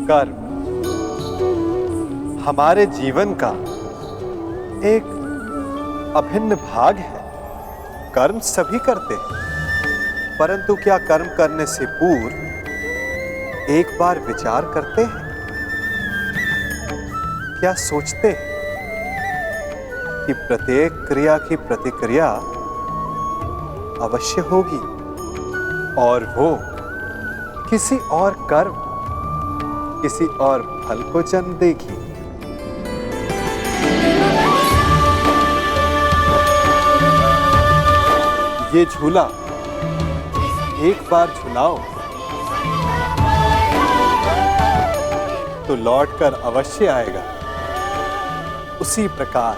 कर्म हमारे जीवन का एक अभिन्न भाग है। कर्म सभी करते हैं, परंतु क्या कर्म करने से पूर्व एक बार विचार करते हैं? क्या सोचते हैं कि प्रत्येक क्रिया की प्रतिक्रिया अवश्य होगी और वो किसी और कर्म, किसी और फल को जन्म देगी? ये झूला एक बार झुलाओ तो लौटकर अवश्य आएगा। उसी प्रकार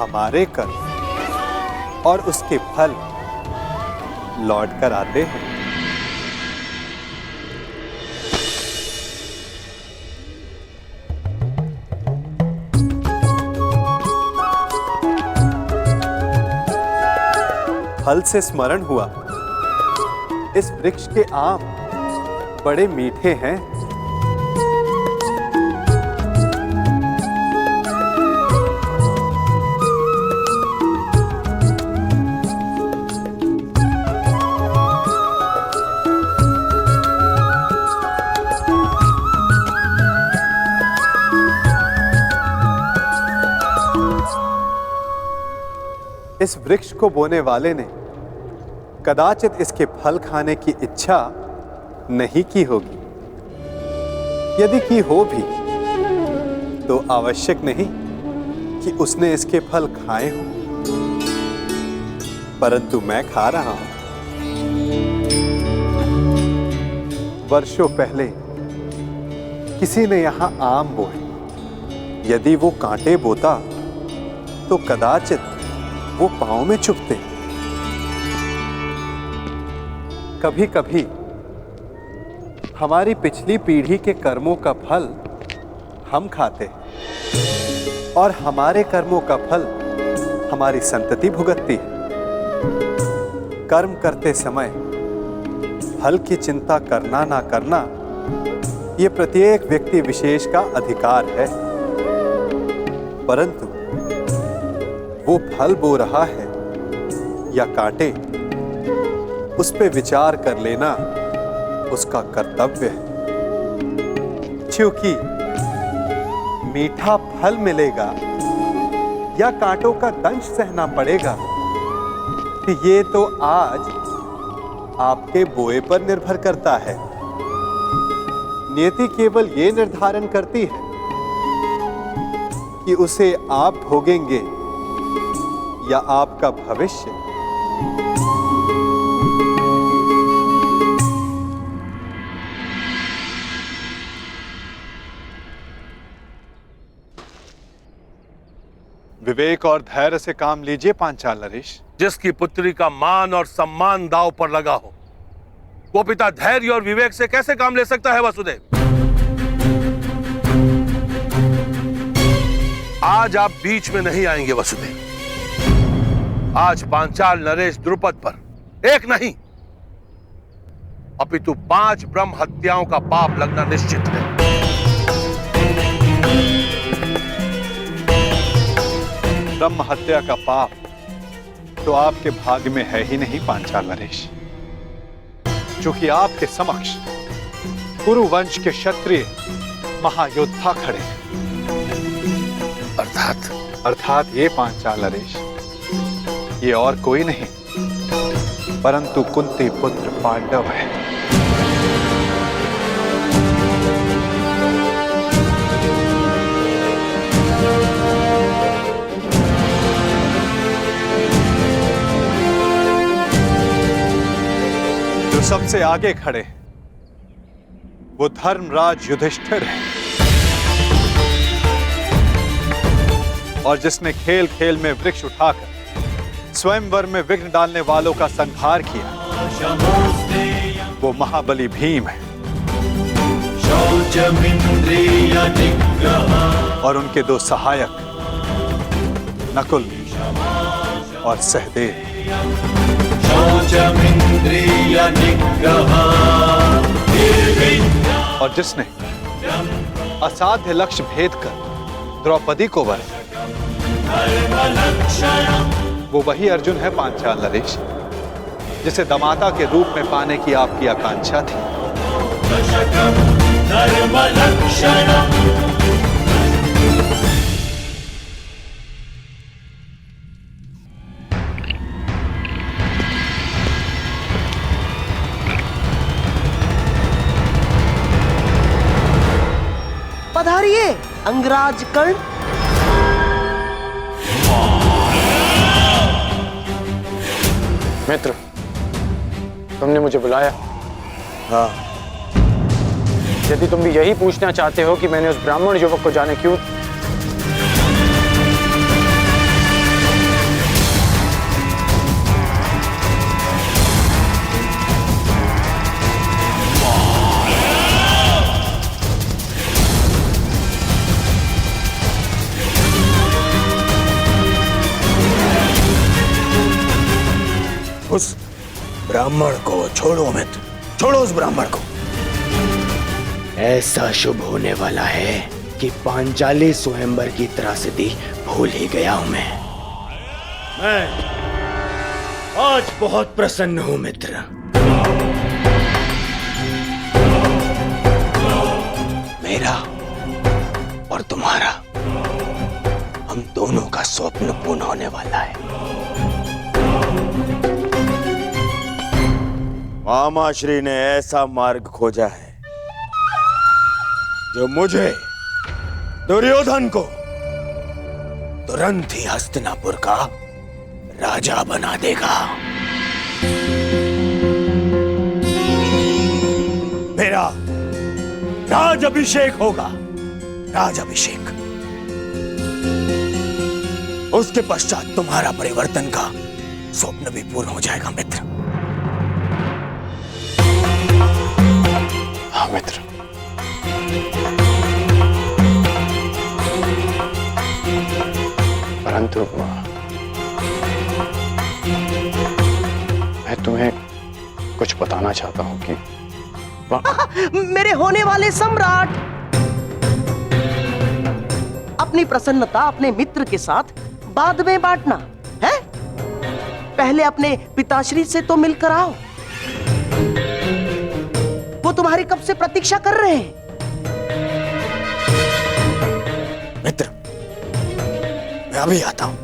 हमारे कर्म और उसके फल लौट कर आते हैं। फल से स्मरण हुआ, इस वृक्ष के आम बड़े मीठे हैं। इस वृक्ष को बोने वाले ने कदाचित इसके फल खाने की इच्छा नहीं की होगी। यदि की हो भी तो आवश्यक नहीं कि उसने इसके फल खाए हों, परंतु मैं खा रहा हूं। वर्षों पहले किसी ने यहां आम बोए। यदि वो कांटे बोता तो कदाचित वो पांव में चुभते। कभी कभी हमारी पिछली पीढ़ी के कर्मों का फल हम खाते हैं और हमारे कर्मों का फल हमारी संतति भुगतती है। कर्म करते समय फल की चिंता करना ना करना, ये प्रत्येक व्यक्ति विशेष का अधिकार है, परंतु वो फल बो रहा है या कांटे, उस पे विचार कर लेना उसका कर्तव्य है। क्योंकि मीठा फल मिलेगा या कांटों का दंश सहना पड़ेगा, ये तो आज आपके बोए पर निर्भर करता है। नियति केवल ये निर्धारण करती है कि उसे आप भोगेंगे या आपका भविष्य। विवेक और धैर्य से काम लीजिए पांचाल नरेश। जिसकी पुत्री का मान और सम्मान दांव पर लगा हो, वो पिता धैर्य और विवेक से कैसे काम ले सकता है वसुदेव? आज आप बीच में नहीं आएंगे वसुदेव। आज पांचाल नरेश द्रुपद पर एक नहीं अपितु 5 ब्रह्म हत्याओं का पाप लगना निश्चित है। ब्रह्म हत्या का पाप तो आपके भाग्य में है ही नहीं पांचाल नरेश, क्योंकि आपके समक्ष कुरुवंश के क्षत्रिय महायोद्धा खड़े हैं। अर्थात ये पांचाल नरेश, ये और कोई नहीं परंतु कुंती पुत्र पांडव है। जो सबसे आगे खड़े हैं वो धर्मराज युधिष्ठिर है, और जिसने खेल खेल में वृक्ष उठाकर स्वयंवर में विघ्न डालने वालों का संहार किया वो महाबली भीम है। और उनके 2 सहायक नकुल और सहदेव। और जिसने असाध्य लक्ष्य भेद कर द्रौपदी को वरा, वो वही अर्जुन है पांचाल नरेश, जिसे दमाता के रूप में पाने की आपकी आकांक्षा थी। पधारिए अंगराज कर्ण। मित्र, तुमने मुझे बुलाया? हाँ। यदि तुम भी यही पूछना चाहते हो कि मैंने उस ब्राह्मण युवक को जाने क्यों, उस ब्राह्मण को छोड़ो मित्र, छोड़ो उस ब्राह्मण को। ऐसा शुभ होने वाला है कि पांचाली स्वयंवर की त्रासदी भूल ही गया हूं मैं आज बहुत प्रसन्न हूं मित्र। मेरा और तुम्हारा, हम दोनों का स्वप्न पूर्ण होने वाला है। मामाश्री ने ऐसा मार्ग खोजा है जो मुझे, दुर्योधन को, तुरंत ही हस्तिनापुर का राजा बना देगा। मेरा राज अभिषेक होगा, राज अभिषेक। उसके पश्चात तुम्हारा परिवर्तन का स्वप्न भी पूर्ण हो जाएगा मित्र। हाँ मित्र। परंतु मैं तुम्हें कुछ बताना चाहता हूं कि मेरे होने वाले सम्राट, अपनी प्रसन्नता अपने मित्र के साथ बाद में बांटना है। पहले अपने पिताश्री से तो मिलकर आओ, वो तुम्हारी कब से प्रतीक्षा कर रहे हैं। मित्र, मैं अभी आता हूं।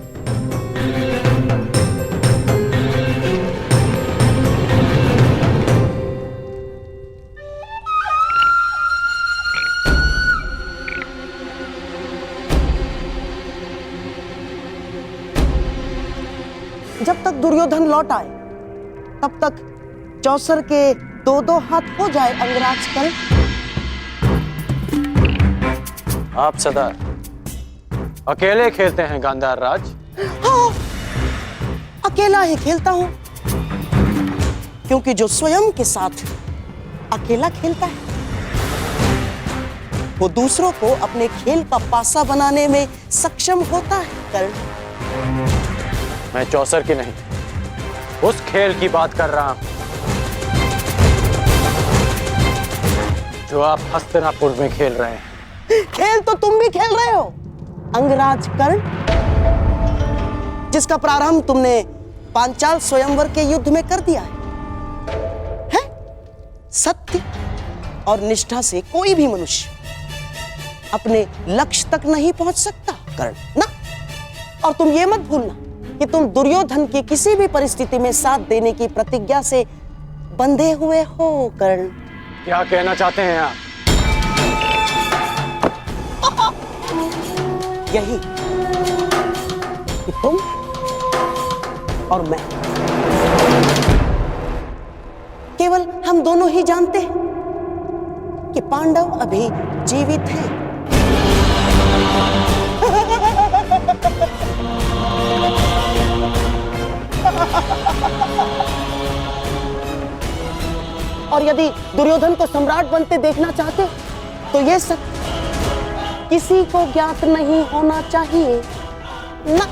जब तक दुर्योधन लौट आए तब तक चौसर के दो दो हाथ हो जाए अंगराज कर्ण। आप सदा अकेले खेलते हैं गांधार राज? हाँ, अकेला ही खेलता हूं, क्योंकि जो स्वयं के साथ अकेला खेलता है वो दूसरों को अपने खेल का पासा बनाने में सक्षम होता है कर्ण। मैं चौसर की नहीं, उस खेल की बात कर रहा हूं जो आप हस्तिनापुर में खेल रहे हैं। खेल तो तुम भी खेल रहे हो अंगराज कर्ण, जिसका प्रारंभ तुमने पांचाल स्वयंवर के युद्ध में कर दिया है? सत्य और निष्ठा से कोई भी मनुष्य अपने लक्ष्य तक नहीं पहुंच सकता कर्ण ना। और तुम ये मत भूलना कि तुम दुर्योधन की किसी भी परिस्थिति में साथ देने की प्रतिज्ञा से बंधे हुए हो कर्ण। क्या कहना चाहते हैं आप? यही कि तुम और मैं, केवल हम दोनों ही जानते हैं कि पांडव अभी जीवित हैं। और यदि दुर्योधन को सम्राट बनते देखना चाहते हो तो ये सब किसी को ज्ञात नहीं होना चाहिए ना।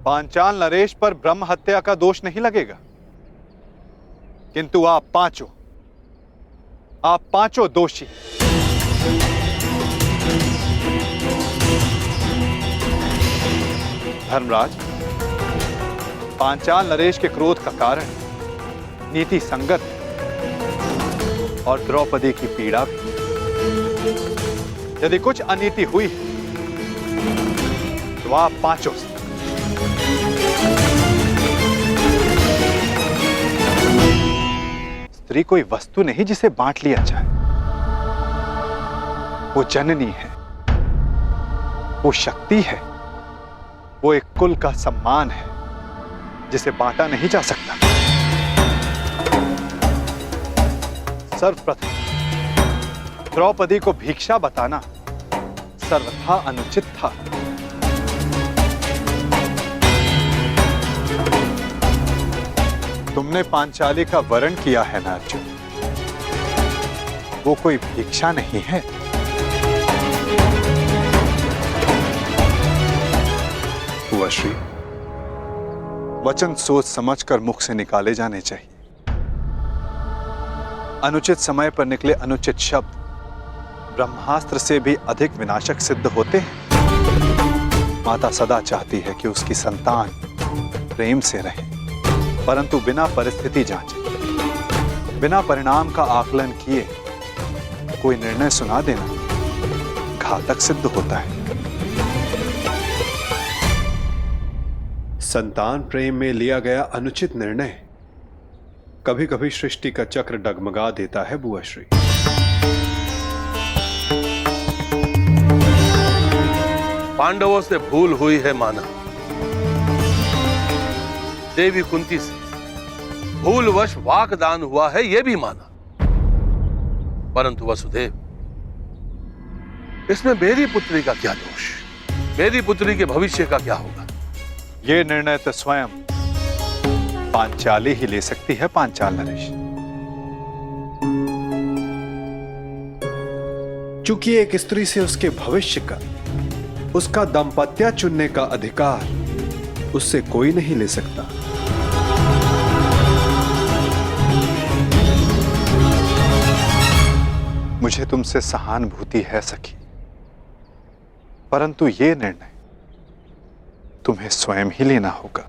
पांचाल नरेश पर ब्रह्म हत्या का दोष नहीं लगेगा? किंतु आप पांचों दोषी। धर्मराज, पांचाल नरेश के क्रोध का कारण नीति संगत और द्रौपदी की पीड़ा भी। यदि कुछ अनीति हुई है तो आप पांचों से। स्त्री कोई वस्तु नहीं जिसे बांट लिया जाए। वो जननी है, वो शक्ति है, वो एक कुल का सम्मान है जिसे बांटा नहीं जा सकता। सर्वप्रथम द्रौपदी को भिक्षा बताना सर्वथा अनुचित था। तुमने पांचाली का वरण किया है ना अर्जुन, वो कोई भिक्षा नहीं है। श्री वचन सोच समझकर मुख से निकाले जाने चाहिए। अनुचित समय पर निकले अनुचित शब्द ब्रह्मास्त्र से भी अधिक विनाशक सिद्ध होते हैं। माता सदा चाहती है कि उसकी संतान प्रेम से रहे, परंतु बिना परिस्थिति जांचे, बिना परिणाम का आकलन किए कोई निर्णय सुना देना घातक सिद्ध होता है। संतान प्रेम में लिया गया अनुचित निर्णय कभी कभी सृष्टि का चक्र डगमगा देता है बुआश्री। पांडवों से भूल हुई है माना, देवी कुंती से भूलवश वाकदान हुआ है यह भी माना, परंतु वसुदेव, इसमें मेरी पुत्री का क्या दोष? मेरी पुत्री के भविष्य का क्या होगा? ये निर्णय तो स्वयं पांचाली ही ले सकती है। पांचाल नरेश, चूंकि एक स्त्री से उसके भविष्य का, उसका दाम्पत्य चुनने का अधिकार उससे कोई नहीं ले सकता। मुझे तुमसे सहानुभूति है सखी, परंतु ये निर्णय तुम्हें स्वयं ही लेना होगा।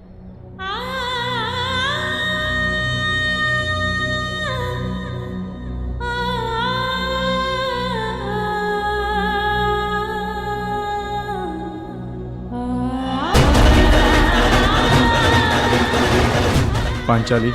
पांचाली,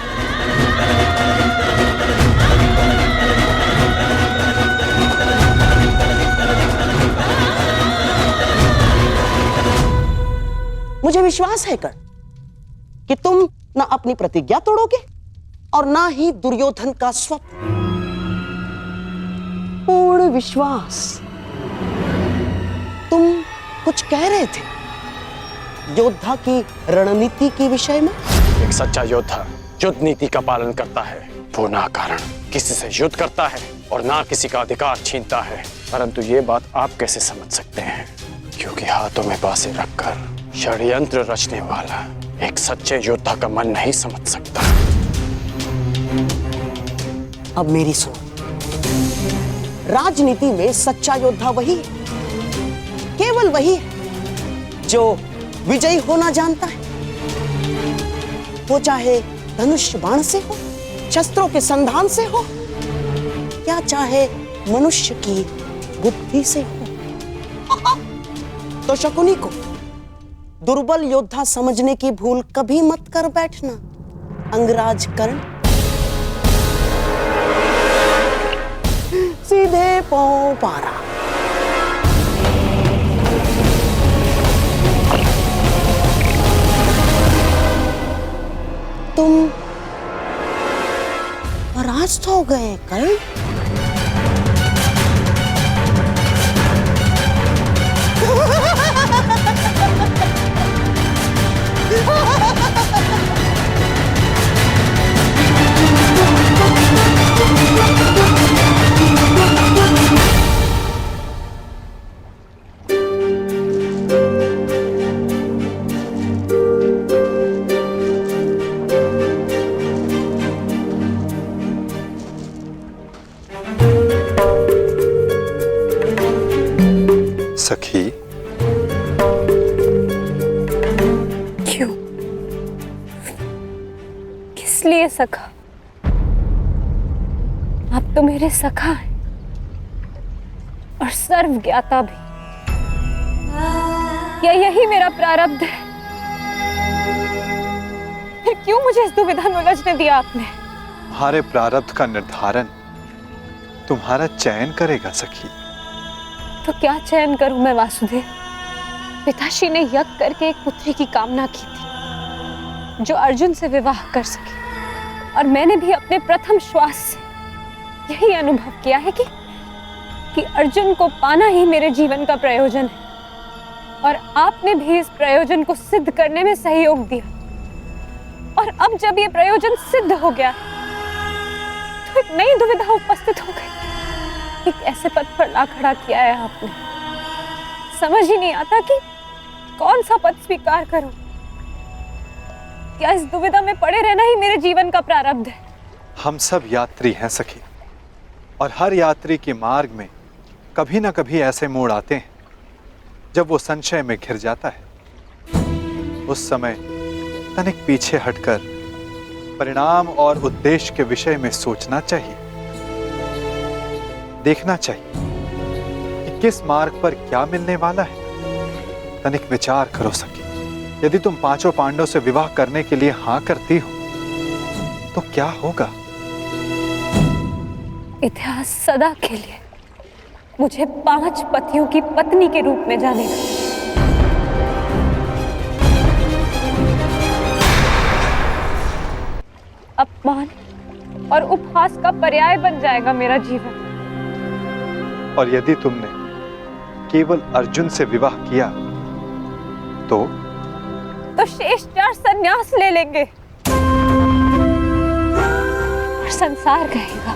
मुझे विश्वास है कर्ण कि तुम न अपनी प्रतिज्ञा तोड़ोगे और ना ही दुर्योधन का स्वप्न। पूर्ण विश्वास। तुम कुछ कह रहे थे योद्धा की रणनीति के विषय में। एक सच्चा योद्धा युद्ध नीति का पालन करता है। वो ना कारण किसी से युद्ध करता है और ना किसी का अधिकार छीनता है। परंतु ये बात आप कैसे समझ सकते हैं? क्योंकि हाथों में बांसे रखकर षड्यंत्र रचने वाला एक सच्चे योद्धा का मन नहीं समझ सकता। अब मेरी सुनो, राजनीति में सच्चा योद्धा वही है, केवल वही है जो विजयी होना जानता है। वो चाहे धनुष बाण से हो, शस्त्रों के संधान से हो, या चाहे मनुष्य की बुद्धि से हो। तो शकुनी को दुर्बल योद्धा समझने की भूल कभी मत कर बैठना अंगराज कर्ण। सीधे पांव पारा। तुम परास्त हो गए कर्ण। इसलिए सखा, आप तो मेरे सखा हैं और सर्व ज्ञाता भी। क्या यही मेरा प्रारब्ध है? फिर क्यों मुझे इस दुविधा में उलझने दिया आपने? तुम्हारे प्रारब्ध का निर्धारण तुम्हारा चयन करेगा सखी। तो क्या चयन करूं मैं वासुदेव? पिताश्री ने यज्ञ करके एक पुत्री की कामना की थी जो अर्जुन से विवाह कर सके, और मैंने भी अपने प्रथम श्वास से यही अनुभव किया है कि अर्जुन को पाना ही मेरे जीवन का प्रयोजन है, और आपने भी इस प्रयोजन को सिद्ध करने में सहयोग दिया। और अब जब ये प्रयोजन सिद्ध हो गया तो एक नई दुविधा उपस्थित हो गई। एक ऐसे पद पर ला खड़ा किया है आपने, समझ ही नहीं आता कि कौन सा पद स्वीकार करूं। क्या इस दुविधा में पड़े रहना ही मेरे जीवन का प्रारब्ध है? हम सब यात्री हैं सखी, और हर यात्री के मार्ग में कभी ना कभी ऐसे मोड़ आते हैं जब वो संशय में घिर जाता है। उस समय तनिक पीछे हटकर परिणाम और उद्देश्य के विषय में सोचना चाहिए, देखना चाहिए कि किस मार्ग पर क्या मिलने वाला है। तनिक विचार करो सखी, यदि तुम पांचों पांडवों से विवाह करने के लिए हां करती हो तो क्या होगा? इतिहास सदा के लिए मुझे 5 पतियों की पत्नी के रूप में जानेगा। अपमान और उपहास का पर्याय बन जाएगा मेरा जीवन। और यदि तुमने केवल अर्जुन से विवाह किया तो शेष 4 संन्यास ले लेंगे और संसार कहेगा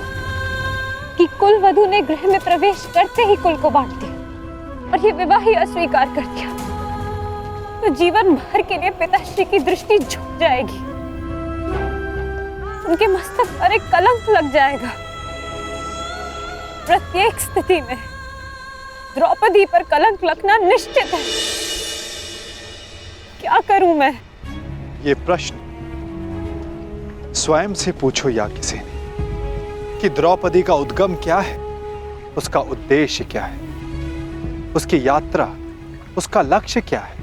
कि कुल वधू ने गृह में प्रवेश करते ही कुल को बांट दिया और ये विवाह ही अस्वीकार कर दिया। तो जीवन भर के लिए पिताश्री की दृष्टि झुक जाएगी, उनके मस्तक पर एक कलंक लग जाएगा। प्रत्येक स्थिति में द्रौपदी पर कलंक लगना निश्चित है। क्या करूं मैं? ये प्रश्न स्वयं से पूछो या किसी ने कि द्रौपदी का उद्गम क्या है, उसका उद्देश्य क्या है, उसकी यात्रा, उसका लक्ष्य क्या है।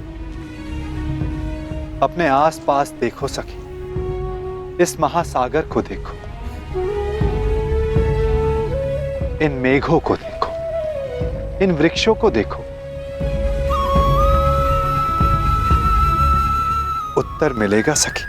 अपने आसपास देखो सखी, इस महासागर को देखो, इन मेघों को देखो, इन वृक्षों को देखो। उत्तर मिलेगा सखी।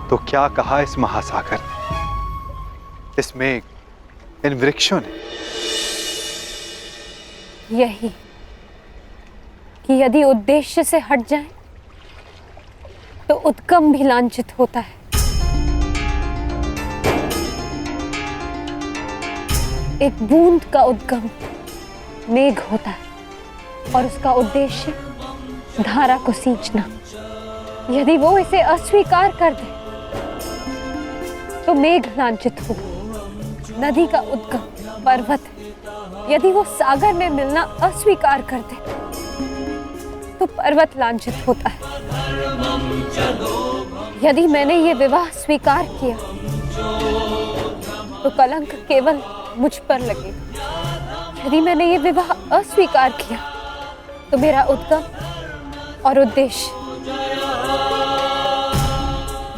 तो क्या कहा इस महासागर ने, इस मेघ, इन वृक्षों ने? यही कि यदि उद्देश्य से हट जाए तो उद्गम भी लांछित होता है। एक बूंद का उद्गम मेघ होता है और उसका उद्देश्य धारा को सींचना। यदि वो इसे अस्वीकार कर दे तो मेघ लांछित होगा। नदी का उद्गम पर्वत है, यदि वो सागर में मिलना अस्वीकार कर दे तो पर्वत लांछित होता है। यदि मैंने ये विवाह स्वीकार किया तो कलंक केवल मुझ पर लगेगा। यदि मैंने ये विवाह अस्वीकार किया तो मेरा उद्गम और उद्देश्य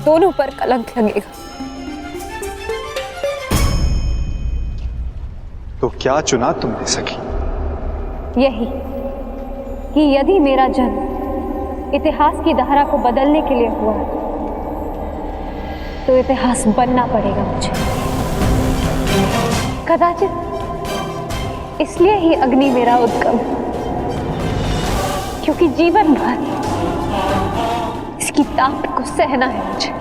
दोनों पर कलंक लगेगा। तो क्या चुना तुमने सखी? यही कि यदि मेरा जन्म इतिहास की धारा को बदलने के लिए हुआ तो इतिहास बनना पड़ेगा मुझे। कदाचित इसलिए ही अग्नि मेरा उद्गम, क्योंकि जीवन भर इसकी ताप को सहना है मुझे।